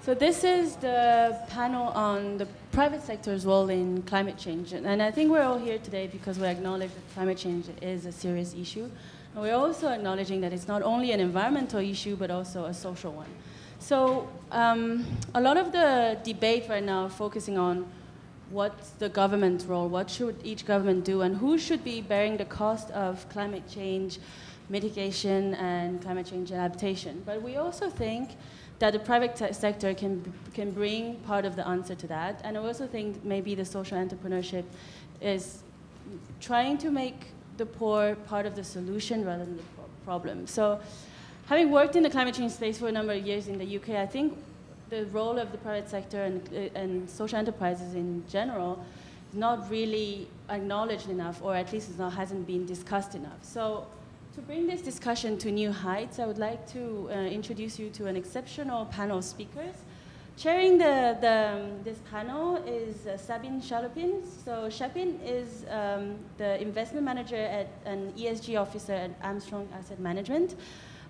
So this is the panel on the private sector's role in climate change. And I think we're all here today because we acknowledge that climate change is a serious issue. And we're also acknowledging that it's not only an environmental issue, but also a social one. So a lot of the debate right now focusing on what's the government's role, what should each government do, and who should be bearing the cost of climate change mitigation and climate change adaptation. But we also think that the private sector can bring part of the answer to that. And I also think maybe the social entrepreneurship is trying to make the poor part of the solution rather than the problem. So having worked in the climate change space for a number of years in the UK, I think the role of the private sector and social enterprises in general is not really acknowledged enough, or at least hasn't been discussed enough. So to bring this discussion to new heights, I would like to introduce you to an exceptional panel of speakers. Chairing this panel is Sabine Chalopin. So Sabine is the investment manager and ESG officer at Armstrong Asset Management,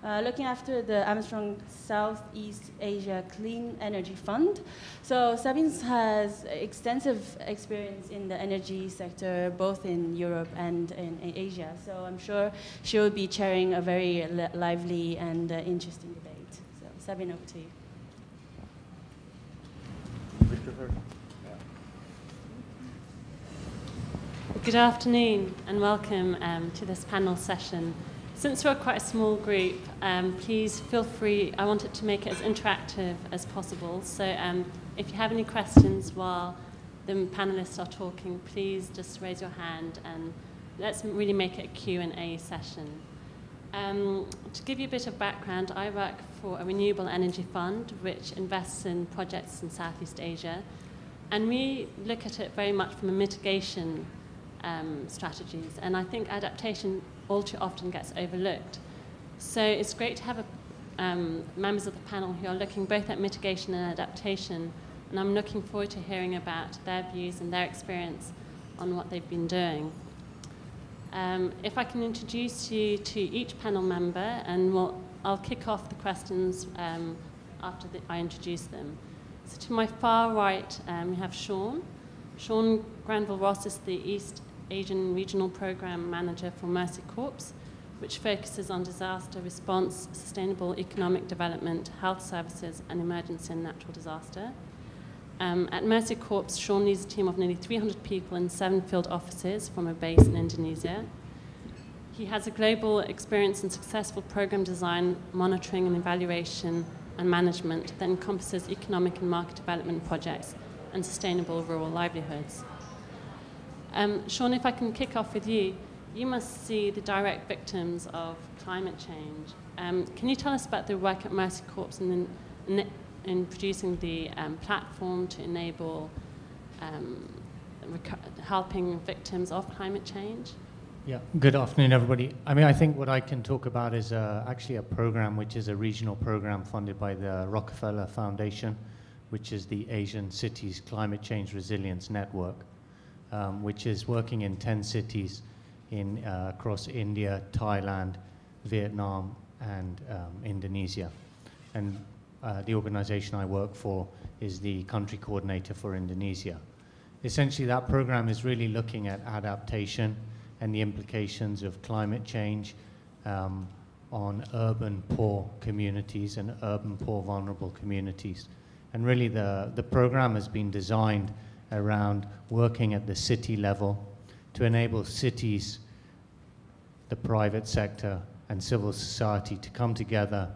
looking after the Armstrong Southeast Asia Clean Energy Fund. So Sabine has extensive experience in the energy sector, both in Europe and in Asia. So I'm sure she will be chairing a very lively and interesting debate. So Sabine, over to you. Good afternoon and welcome to this panel session. Since we're quite a small group, please feel free. I wanted to make it as interactive as possible. So if you have any questions while the panelists are talking, please just raise your hand and let's really make it a Q&A session. To give you a bit of background, I work for a renewable energy fund which invests in projects in Southeast Asia. And we look at it very much from a mitigation strategies. And I think adaptation all too often gets overlooked. So it's great to have members of the panel who are looking both at mitigation and adaptation, and I'm looking forward to hearing about their views and their experience on what they've been doing. If I can introduce you to each panel member, and I'll kick off the questions after I introduce them. So to my far right, we have Sean. Sean Granville-Ross is the East Asian Regional Program Manager for Mercy Corps, which focuses on disaster response, sustainable economic development, health services, and emergency and natural disaster. At Mercy Corps, Sean leads a team of nearly 300 people in 7 field offices from a base in Indonesia. He has a global experience in successful program design, monitoring and evaluation, and management that encompasses economic and market development projects and sustainable rural livelihoods. Sean, if I can kick off with you, you must see the direct victims of climate change. Can you tell us about the work at Mercy Corps in producing the platform to enable helping victims of climate change? Yeah, good afternoon, everybody. I mean, I think what I can talk about is actually a program which is a regional program funded by the Rockefeller Foundation, which is the Asian Cities Climate Change Resilience Network, which is working in 10 cities across India, Thailand, Vietnam, and Indonesia. And the organization I work for is the country coordinator for Indonesia. Essentially, that program is really looking at adaptation and the implications of climate change on urban poor communities and urban poor vulnerable communities. And really the program has been designed around working at the city level to enable cities, the private sector, and civil society to come together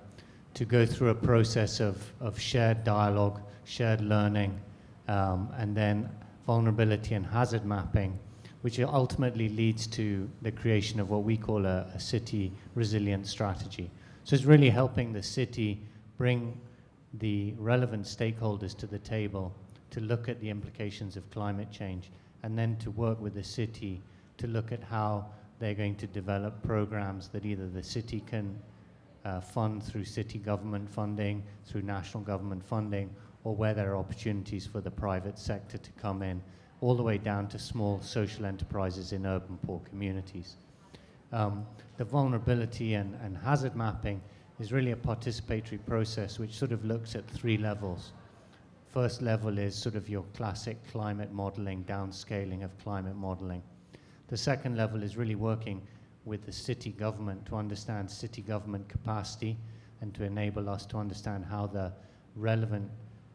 to go through a process of shared dialogue, shared learning, and then vulnerability and hazard mapping, which ultimately leads to the creation of what we call a city resilience strategy. So it's really helping the city bring the relevant stakeholders to the table to look at the implications of climate change, and then to work with the city to look at how they're going to develop programs that either the city can fund through city government funding, through national government funding, or where there are opportunities for the private sector to come in, all the way down to small social enterprises in urban poor communities. The vulnerability and hazard mapping is really a participatory process which sort of looks at 3 levels. first level is sort of your classic climate modeling, downscaling of climate modeling. The second level is really working with the city government to understand city government capacity and to enable us to understand how the relevant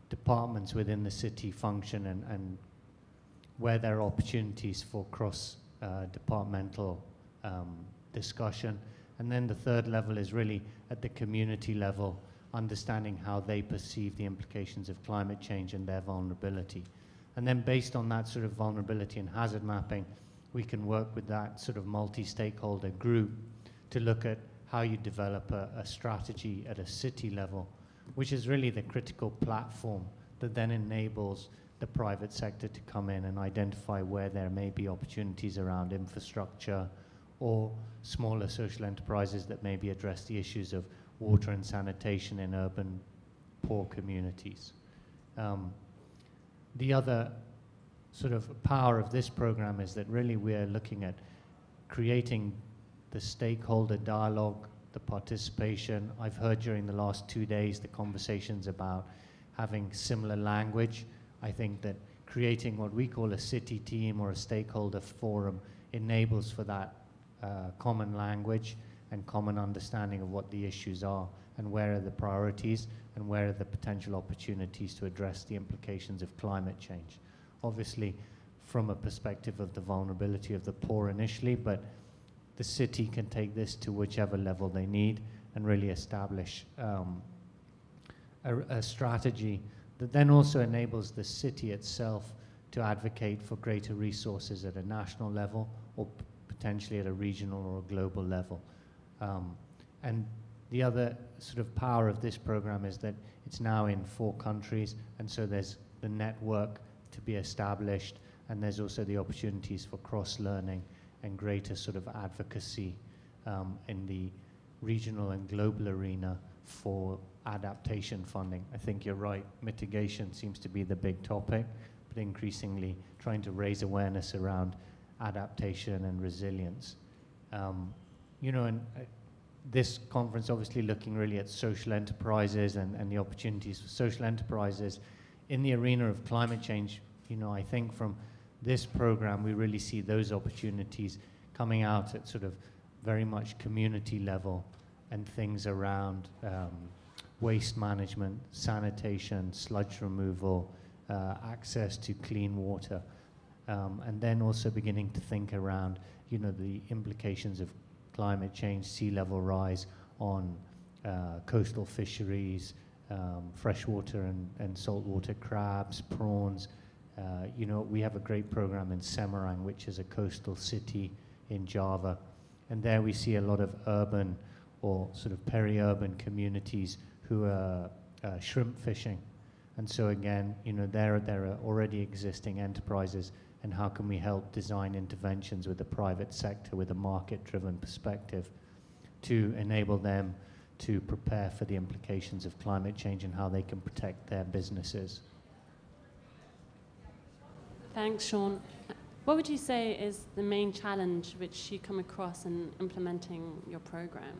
departments within the city function and where there are opportunities for cross-departmental discussion. And then the third level is really at the community level, understanding how they perceive the implications of climate change and their vulnerability. And then based on that sort of vulnerability and hazard mapping, we can work with that sort of multi-stakeholder group to look at how you develop a strategy at a city level, which is really the critical platform that then enables the private sector to come in and identify where there may be opportunities around infrastructure or smaller social enterprises that maybe address the issues of water and sanitation in urban poor communities. The other sort of power of this program is that really we're looking at creating the stakeholder dialogue, the participation. I've heard during the last 2 days the conversations about having similar language. I think that creating what we call a city team or a stakeholder forum enables for that common language and common understanding of what the issues are and where are the priorities and where are the potential opportunities to address the implications of climate change. Obviously, from a perspective of the vulnerability of the poor initially, but the city can take this to whichever level they need and really establish a strategy that then also enables the city itself to advocate for greater resources at a national level or potentially at a regional or a global level. And the other sort of power of this program is that it's now in 4 countries, and so there's the network to be established, and there's also the opportunities for cross-learning and greater sort of advocacy in the regional and global arena for adaptation funding. I think you're right, mitigation seems to be the big topic, but increasingly trying to raise awareness around adaptation and resilience. You know, and this conference obviously looking really at social enterprises and the opportunities for social enterprises in the arena of climate change. You know, I think from this program we really see those opportunities coming out at sort of very much community level and things around waste management, sanitation, sludge removal, access to clean water, and then also beginning to think around, you know, the implications of climate change, sea level rise on coastal fisheries, freshwater and saltwater crabs, prawns. You know, we have a great program in Semarang, which is a coastal city in Java, and there we see a lot of urban or sort of peri-urban communities who are shrimp fishing. And so again, you know, there are already existing enterprises, and how can we help design interventions with the private sector with a market-driven perspective to enable them to prepare for the implications of climate change and how they can protect their businesses. Thanks, Sean. What would you say is the main challenge which you come across in implementing your program?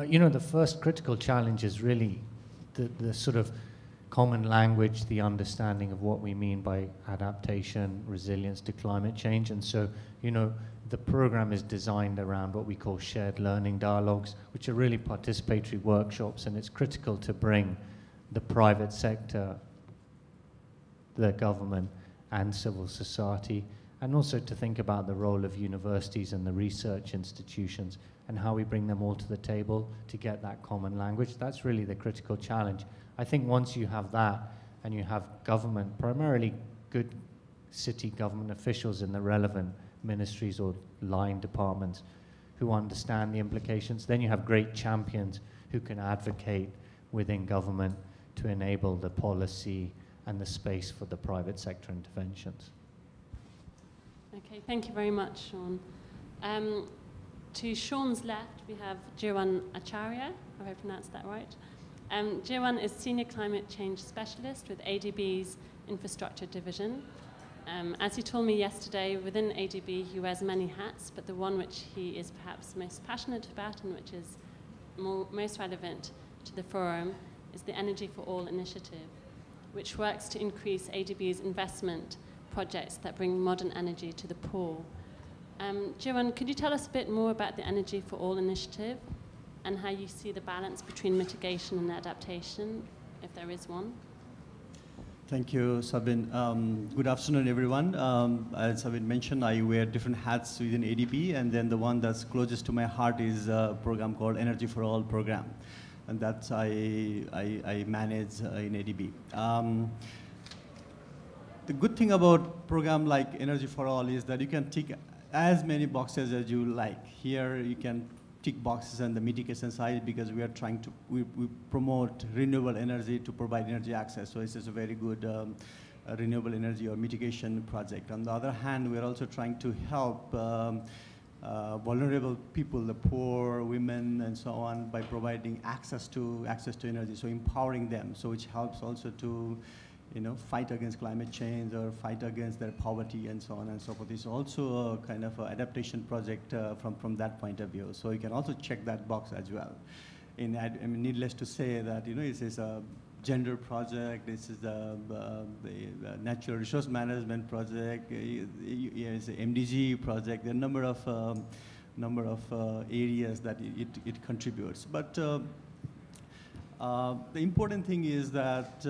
You know, the first critical challenge is really the sort of common language, the understanding of what we mean by adaptation, resilience to climate change. And so, you know, the program is designed around what we call shared learning dialogues, which are really participatory workshops, and it's critical to bring the private sector, the government, and civil society, and also to think about the role of universities and the research institutions and how we bring them all to the table to get that common language. That's really the critical challenge. I think once you have that and you have government, primarily good city government officials in the relevant ministries or line departments who understand the implications, then you have great champions who can advocate within government to enable the policy and the space for the private sector interventions. Okay, thank you very much, Sean. To Sean's left, we have Jiwan Acharya, if I pronounced that right. Jiwan is Senior Climate Change Specialist with ADB's Infrastructure Division. As he told me yesterday, within ADB he wears many hats, but the one which he is perhaps most passionate about and which is most relevant to the forum is the Energy for All initiative. which works to increase ADB's investment projects that bring modern energy to the poor. Jiwan, could you tell us a bit more about the Energy for All initiative and how you see the balance between mitigation and adaptation, if there is one? Thank you, Sabine. Good afternoon, everyone. As Sabine mentioned, I wear different hats within ADB, and then the one that's closest to my heart is a program called Energy for All program, and that's I manage in ADB. The good thing about program like Energy for All is that you can tick as many boxes as you like. Here, you can tick boxes on the mitigation side because we are trying to we promote renewable energy to provide energy access. So it's just a very good renewable energy or mitigation project. On the other hand, we are also trying to help vulnerable people, the poor, women, and so on, by providing access to energy. So empowering them, so which helps also to fight against climate change or fight against their poverty and so on and so forth. It's also a kind of adaptation project from that point of view. So you can also check that box as well. I mean, needless to say that this is a gender project. This is the natural resource management project. It's an MDG project. There are a number of areas that it contributes. But the important thing is that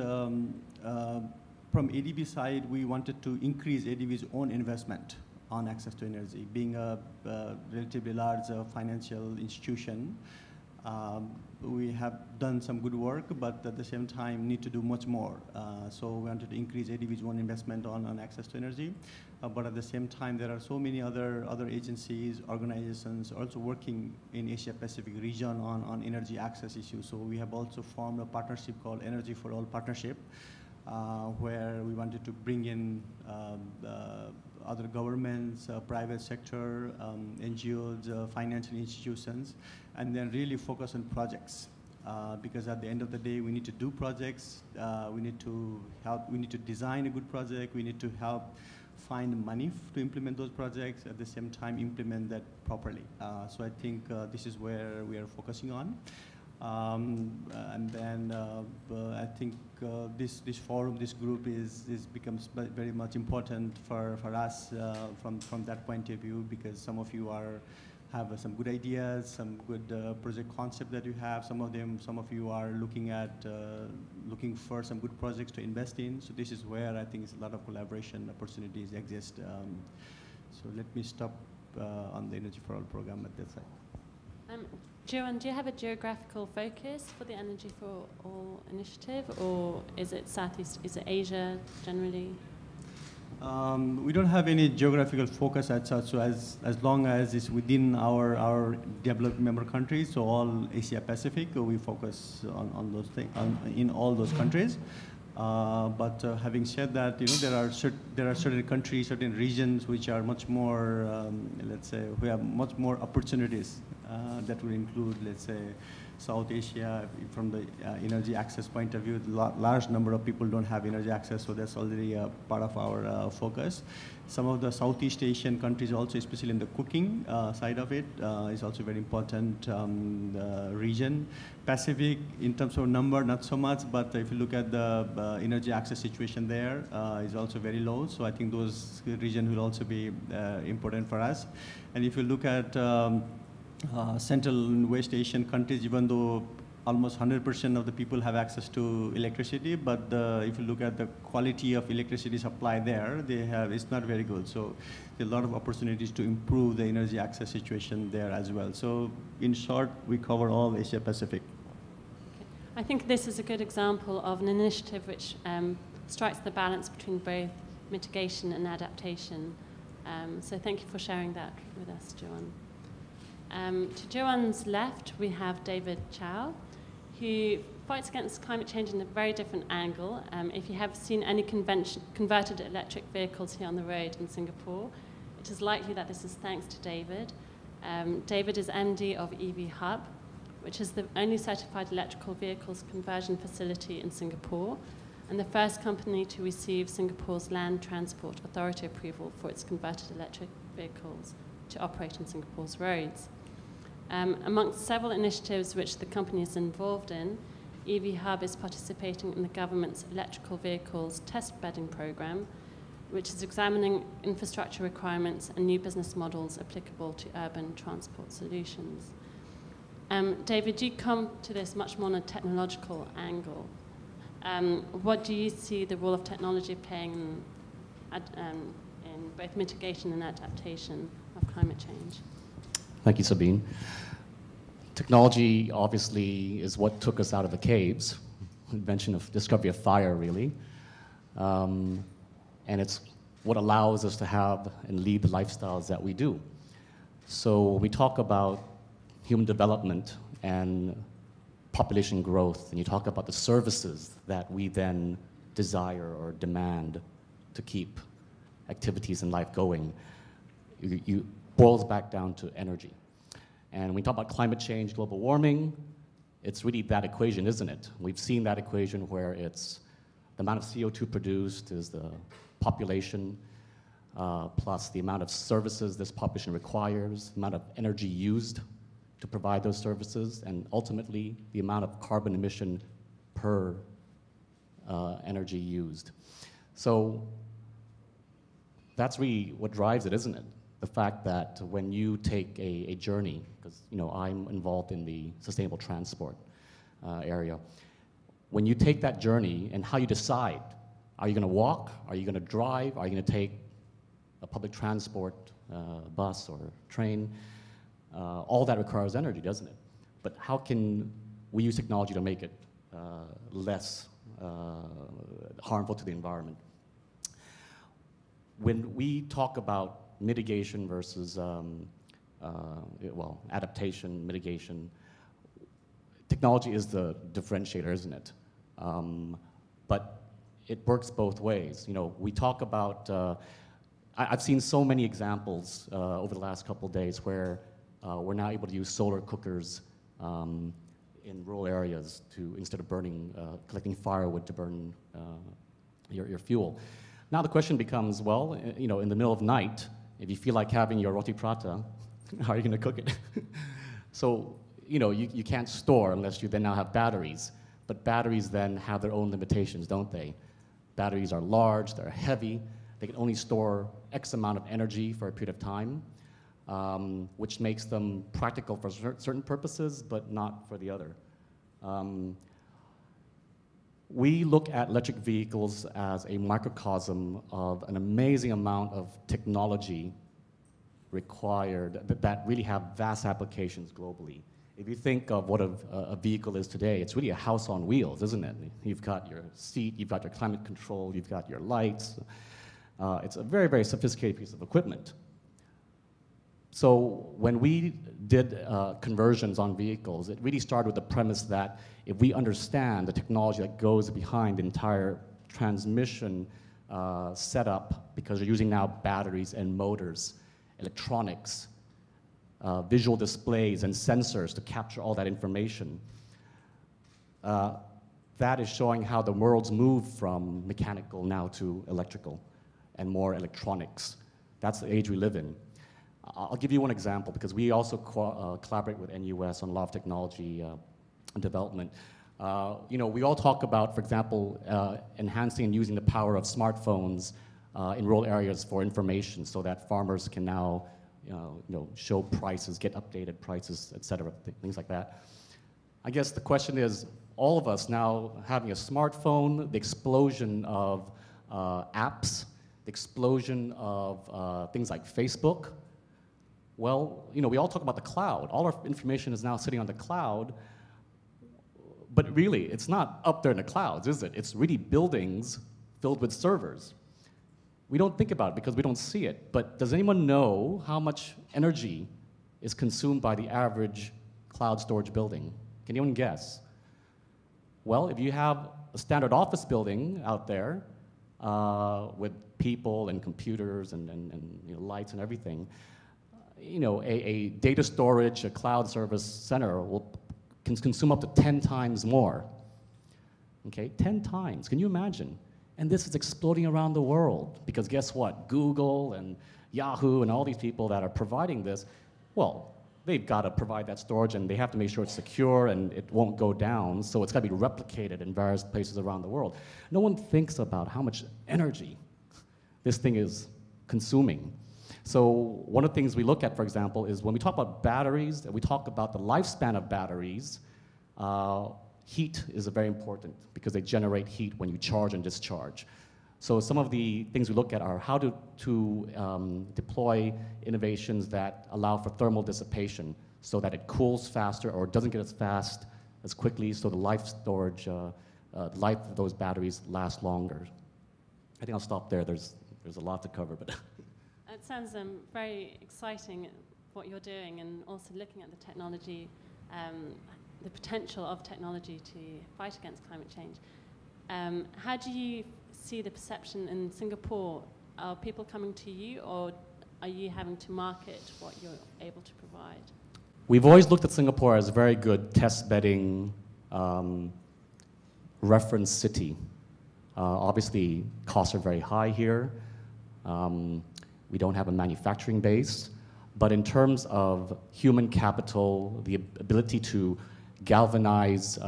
from ADB side, we wanted to increase ADB's own investment on access to energy. Being a relatively large financial institution, we have done some good work, but at the same time need to do much more. So we wanted to increase ADB's own investment on access to energy. But at the same time, there are so many other agencies, organizations also working in Asia Pacific region on energy access issues. So we have also formed a partnership called Energy for All Partnership, where we wanted to bring in other governments, private sector, NGOs, financial institutions, and then really focus on projects. Because at the end of the day, we need to do projects. We need to design a good project. We need to help find money to implement those projects, at the same time implement that properly. So I think this is where we are focusing on. And then I think this forum, this group becomes very much important for us from that point of view, because some of you have some good ideas, some good project concept that you have. Some of you are looking for some good projects to invest in. So this is where I think a lot of collaboration opportunities exist. So let me stop on the Energy for All program at that side. Jiwan, do you have a geographical focus for the Energy for All initiative, or is it Southeast? Is it Asia generally? We don't have any geographical focus as such, so as long as it's within our developed member countries, so all Asia Pacific, we focus on those things, in all those countries. But having said that, there are certain countries, certain regions which are much more, let's say, we have much more opportunities that will include, let's say, South Asia. From the energy access point of view, large number of people don't have energy access, so that's already a part of our focus. Some of the Southeast Asian countries also, especially in the cooking side of it, is also very important region. Pacific, in terms of number, not so much, but if you look at the energy access situation there, is also very low. So I think those regions will also be important for us. And if you look at Central and West Asian countries, even though almost 100% of the people have access to electricity, but if you look at the quality of electricity supply there, it's not very good. So there are a lot of opportunities to improve the energy access situation there as well. So in short, we cover all Asia Pacific. Okay. I think this is a good example of an initiative which strikes the balance between both mitigation and adaptation. So thank you for sharing that with us, Jiwan. To Jiwan's left, we have David Chou, who fights against climate change in a very different angle. If you have seen any converted electric vehicles here on the road in Singapore, it is likely that this is thanks to David. David is MD of EV Hub, which is the only certified electrical vehicles conversion facility in Singapore, and the first company to receive Singapore's Land Transport Authority approval for its converted electric vehicles to operate on Singapore's roads. Amongst several initiatives which the company is involved in, EV Hub is participating in the government's electrical vehicles test bedding program, which is examining infrastructure requirements and new business models applicable to urban transport solutions. David, you come to this much more on a technological angle. What do you see the role of technology playing in both mitigation and adaptation of climate change? Thank you, Sabine. Technology obviously is what took us out of the caves, invention of discovery of fire, really. And it's what allows us to have and lead the lifestyles that we do. So when we talk about human development and population growth, and you talk about the services that we then desire or demand to keep activities in life going, you boils back down to energy. And when we talk about climate change, global warming, it's really that equation, isn't it? We've seen that equation where it's the amount of CO2 produced is the population plus the amount of services this population requires, the amount of energy used to provide those services, and ultimately the amount of carbon emission per energy used. So that's really what drives it, isn't it? The fact that when you take a journey, because I'm involved in the sustainable transport area, when you take that journey and how you decide, are you going to walk, are you going to drive, are you going to take a public transport, bus or train, all that requires energy, doesn't it? But how can we use technology to make it less harmful to the environment? When we talk about mitigation versus, adaptation, mitigation, technology is the differentiator, isn't it? But it works both ways. We talk about, I've seen so many examples over the last couple of days where we're now able to use solar cookers in rural areas to, instead of collecting firewood to burn your fuel. Now the question becomes, well, in the middle of night, if you feel like having your roti prata, how are you going to cook it? So, you can't store unless you then now have batteries. But batteries then have their own limitations, don't they? Batteries are large, they're heavy, they can only store X amount of energy for a period of time, which makes them practical for certain purposes, but not for the other. We look at electric vehicles as a microcosm of an amazing amount of technology required that really have vast applications globally. If you think of what a vehicle is today, it's really a house on wheels, isn't it? You've got your seat, you've got your climate control, you've got your lights. It's a very, very sophisticated piece of equipment. So when we did conversions on vehicles, it really started with the premise that if we understand the technology that goes behind the entire transmission setup, because you're using now batteries and motors, electronics, visual displays and sensors to capture all that information, that is showing how the world's moved from mechanical now to electrical and more electronics. That's the age we live in. I'll give you one example, because we also collaborate with NUS on a lot of technology development. We all talk about, for example, enhancing and using the power of smartphones in rural areas for information, so that farmers can now show prices, get updated prices, et cetera, things like that. I guess the question is, all of us now having a smartphone, the explosion of apps, the explosion of things like Facebook. Well, we all talk about the cloud. All our information is now sitting on the cloud, but really, it's not up there in the clouds, is it? It's really buildings filled with servers. We don't think about it because we don't see it, but does anyone know how much energy is consumed by the average cloud storage building? Can anyone guess? Well, if you have a standard office building out there with people and computers and lights and everything, a data storage, a cloud service center can consume up to 10 times more. Okay, 10 times, can you imagine? And this is exploding around the world, because guess what? Google and Yahoo and all these people that are providing this, well, they've got to provide that storage, and they have to make sure it's secure and it won't go down, so it's got to be replicated in various places around the world. No one thinks about how much energy this thing is consuming. So one of the things we look at, for example, is when we talk about batteries, and we talk about the lifespan of batteries, heat is very important because they generate heat when you charge and discharge. So some of the things we look at are how to deploy innovations that allow for thermal dissipation so that it cools faster or doesn't get as fast as quickly, so the life storage, life of those batteries lasts longer. I think I'll stop there. There's a lot to cover, but it sounds very exciting what you're doing, and also looking at the technology, the potential of technology to fight against climate change. How do you see the perception in Singapore? Are people coming to you, or are you having to market what you're able to provide? We've always looked at Singapore as a very good test bedding reference city. Obviously, costs are very high here. We don't have a manufacturing base. But in terms of human capital, the ability to galvanize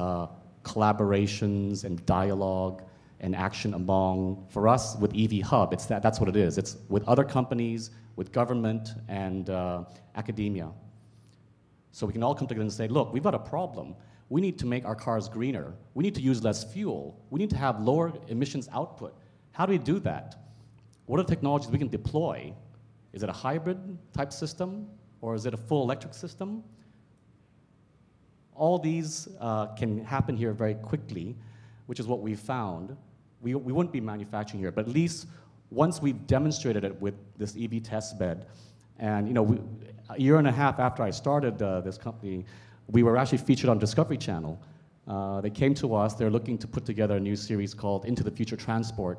collaborations and dialogue and action among, for us, with EV Hub, that's what it is. It's with other companies, with government, and academia. So we can all come together and say, look, we've got a problem. We need to make our cars greener. We need to use less fuel. We need to have lower emissions output. How do we do that? What are the technologies we can deploy? Is it a hybrid type system, or is it a full electric system? All these can happen here very quickly, which is what we've found. We wouldn't be manufacturing here, but at least once we've demonstrated it with this EV test bed, and a year and a half after I started this company, we were actually featured on Discovery Channel. They came to us, they're looking to put together a new series called Into the Future Transport,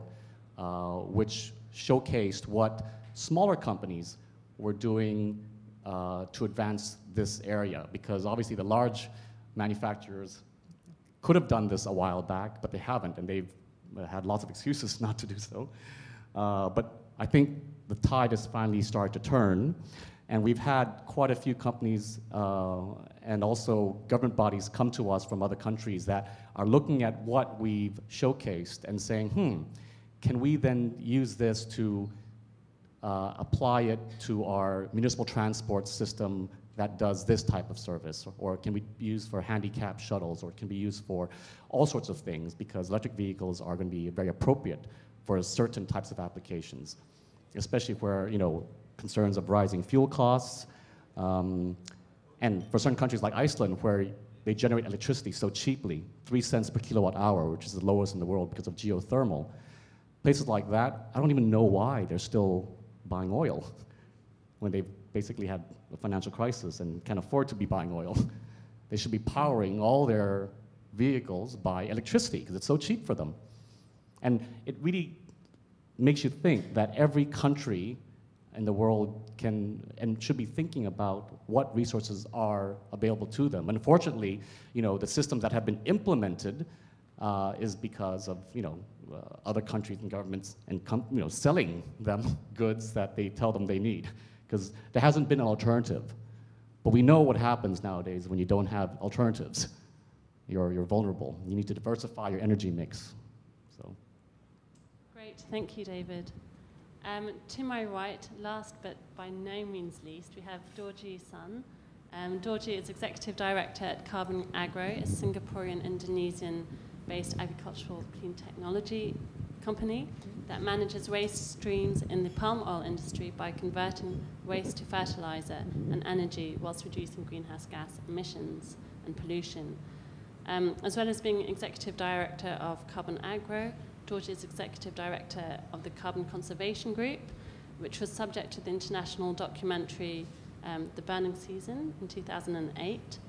which showcased what smaller companies were doing to advance this area, because obviously the large manufacturers could have done this a while back, but they haven't, and they've had lots of excuses not to do so. But I think the tide has finally started to turn, and we've had quite a few companies and also government bodies come to us from other countries that are looking at what we've showcased and saying, can we then use this to apply it to our municipal transport system that does this type of service, or can we be used for handicap shuttles, or can be used for all sorts of things, because electric vehicles are going to be very appropriate for certain types of applications, especially where, concerns of rising fuel costs, and for certain countries like Iceland, where they generate electricity so cheaply, 3 cents per kilowatt hour, which is the lowest in the world because of geothermal. Places like that, I don't even know why they're still buying oil when they've basically had a financial crisis and can't afford to be buying oil. They should be powering all their vehicles by electricity because it's so cheap for them. And it really makes you think that every country in the world can and should be thinking about what resources are available to them. Unfortunately, the systems that have been implemented is because of other countries and governments and selling them goods that they tell them they need, because there hasn't been an alternative. But we know what happens nowadays when you don't have alternatives. You're vulnerable. You need to diversify your energy mix. So. Great, thank you, David. To my right, last but by no means least, we have Dorjee Sun. Dorjee is Executive Director at Carbon Agro, a Singaporean-Indonesian-based agricultural clean technology company that manages waste streams in the palm oil industry by converting waste to fertilizer and energy whilst reducing greenhouse gas emissions and pollution. As well as being Executive Director of Carbon Agro, Dorjee is Executive Director of the Carbon Conservation Group, which was subject to the international documentary The Burning Season in 2008.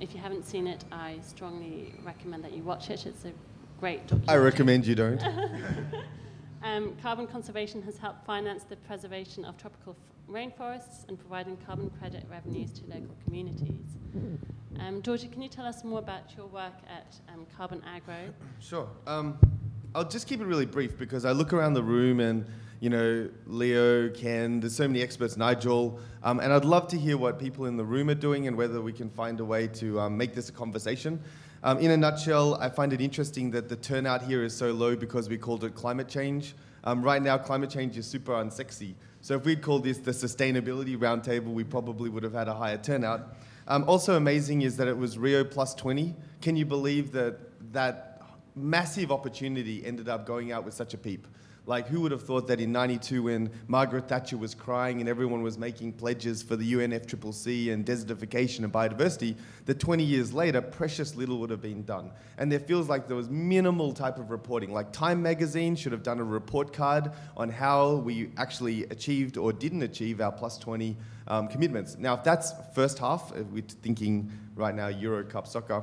If you haven't seen it, I strongly recommend that you watch it. It's a great documentary. I recommend you don't. Carbon conservation has helped finance the preservation of tropical rainforests and providing carbon credit revenues to local communities. Dorjee, can you tell us more about your work at Carbon Agro? Sure. I'll just keep it really brief because I look around the room and you know, Leo, Ken, there's so many experts, Nigel, and I'd love to hear what people in the room are doing and whether we can find a way to make this a conversation. In a nutshell, I find it interesting that the turnout here is so low because we called it climate change. Right now, climate change is super unsexy. So if we'd called this the sustainability roundtable, we probably would have had a higher turnout. Also amazing is that it was Rio plus 20. Can you believe that that massive opportunity ended up going out with such a peep? Like, who would have thought that in '92, when Margaret Thatcher was crying and everyone was making pledges for the UNFCCC and desertification and biodiversity, that 20 years later, precious little would have been done. And there feels like there was minimal type of reporting. Like Time magazine should have done a report card on how we actually achieved or didn't achieve our plus 20 commitments. Now, if that's first half, if we're thinking right now Euro Cup soccer,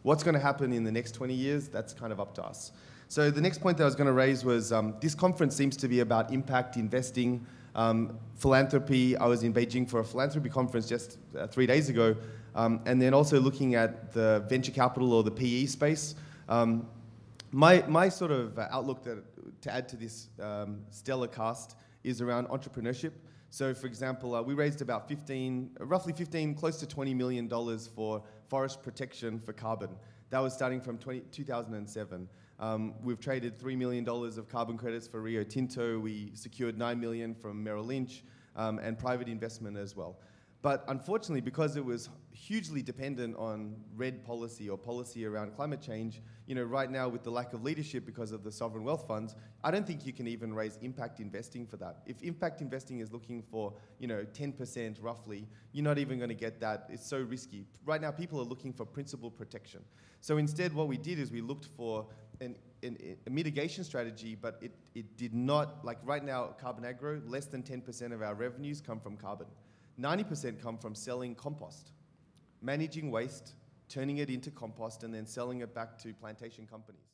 what's going to happen in the next 20 years, that's kind of up to us. So the next point that I was going to raise was this conference seems to be about impact investing, philanthropy. I was in Beijing for a philanthropy conference just 3 days ago, and then also looking at the venture capital or the PE space. My sort of outlook to add to this stellar cast is around entrepreneurship. So for example, we raised about roughly 15, close to $20 million for forest protection for carbon. That was starting from 2007. We've traded $3 million of carbon credits for Rio Tinto. We secured $9 million from Merrill Lynch and private investment as well. But unfortunately, because it was hugely dependent on red policy or policy around climate change, you know, right now with the lack of leadership because of the sovereign wealth funds, I don't think you can even raise impact investing for that. If impact investing is looking for, you know, 10% roughly, you're not even going to get that. It's so risky. Right now, people are looking for principal protection. So instead, what we did is we looked for a mitigation strategy, but it did not, like right now, Carbon Agro, less than 10% of our revenues come from carbon. 90% come from selling compost, managing waste, turning it into compost, and then selling it back to plantation companies.